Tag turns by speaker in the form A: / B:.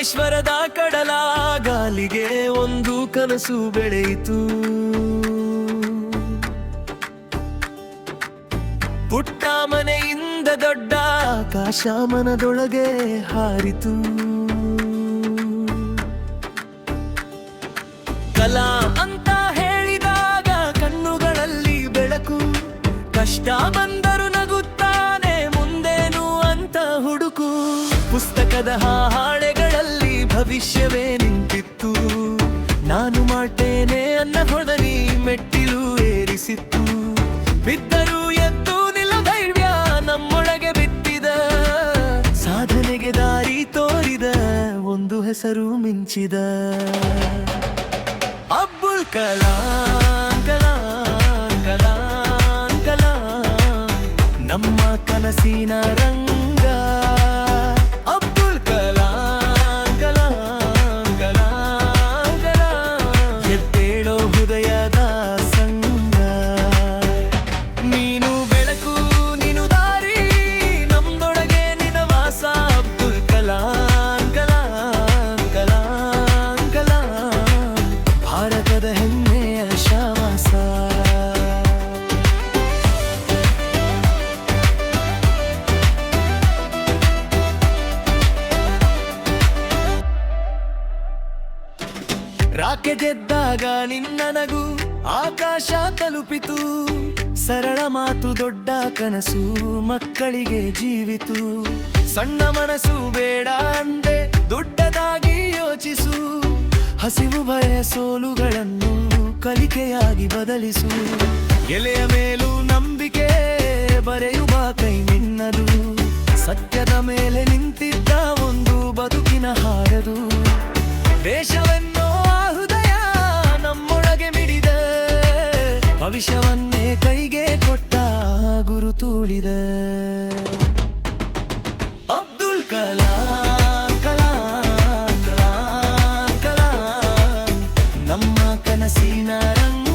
A: ರಾಮೇಶ್ವರದ ಕಡಲ ಗಾಲಿಗೆ ಒಂದು ಕನಸು ಬೆಳೆಯಿತು. ಪುಟ್ಟ ಮನೆಯಿಂದ ದೊಡ್ಡ ಆಕಾಶ ಮನದೊಳಗೆ ಹಾರಿತು. ಕಲಾ ಅಂತ ಹೇಳಿದಾಗ ಕಣ್ಣುಗಳಲ್ಲಿ ಬೆಳಕು, ಕಷ್ಟ ಬಂದರು ನಗುತ್ತಾನೆ ಮುಂದೇನು ಅಂತ ಹುಡುಕು. ಪುಸ್ತಕದ ಹಾಳೆಗಳಲ್ಲಿ ಭವಿಷ್ಯವೇ ನಿಂತಿತ್ತು. ನಾನು ಮಾಡ್ತೇನೆ ಅನ್ನ ಹೊಡನಿ ಮೆಟ್ಟಿಲು ಏರಿಸಿತ್ತು. ಬಿದ್ದರು ಎದ್ದು ನಿಲ್ಲ ಧೈರ್ಯ ನಮ್ಮೊಳಗೆ ಬಿತ್ತಿದ, ಸಾಧನೆಗೆ ದಾರಿ ತೋರಿದ ಒಂದು ಹೆಸರು ಮಿಂಚಿದ. ಅಬ್ದುಲ್ ಕಲಾಂ ಕಲಾಂ ಕಲಾಂ ಕಲಾಂ ನಮ್ಮ ಕನಸಿನ ರಂಗ. ಅಬ್ದುಲ್ ಕಲಾಂ ಕಲಾಂ ಕಲಾಂ ಕಲಾಂ ಎದ್ದೇಳೋ ಹೃದಯದ ಸಂಗ. ನೀನು ಬೆಳಕು ನೀನು ದಾರಿ ನಮ್ದೊಳಗೆ ನಿನ ವಾಸ. ಅಬ್ದುಲ್ ಕಲಾಂ ಕಲಾಂ ಕಲಾಂ ಕಲಾಂ ಭಾರತದ ಹೆಮ್ಮೆಯ ಶ್ವಾಸ. ರಾಕೆಟ್ ಎದ್ದಾಗ ನಿನ್ನ ನಗು ಆಕಾಶ ತಲುಪಿತು. ಸರಳ ಮಾತು ದೊಡ್ಡ ಕನಸು ಮಕ್ಕಳಿಗೆ ಜೀವಿತು. ಸಣ್ಣ ಮನಸ್ಸು ಬೇಡ ಅಂದೆ ದೊಡ್ಡದಾಗಿ ಯೋಚಿಸು. ಹಸಿವು ಭಯ ಸೋಲುಗಳನ್ನು ಕಲಿಕೆಯಾಗಿ ಬದಲಿಸು. ಎಲೆಯ ಮೇಲೂ ನಂಬಿಕೆ ಬರೆಯುವ ಕೈ ನಿನ್ನದು. ಸತ್ಯದ ಮೇಲೆ ನಿಂತಿದ್ದ ಒಂದು ಬದುಕಿನ ಹಾರದು. ದೇಶವೆನ್ನೋ ಆ ಹೃದಯ ನಮ್ಮೊಳಗೆ ಮಿಡಿದ, ಭವಿಷ್ಯವನ್ನೇ ಕೈಗೆ ಕೊಟ್ಟ ಗುರುತುಳಿದ. ಅಬ್ದುಲ್ ಕಲಾಂ ಕಲಾಂ ಕಲಾಂ ಕಲಾಂ ನಮ್ಮ ಕನಸಿನ ರಂಗ.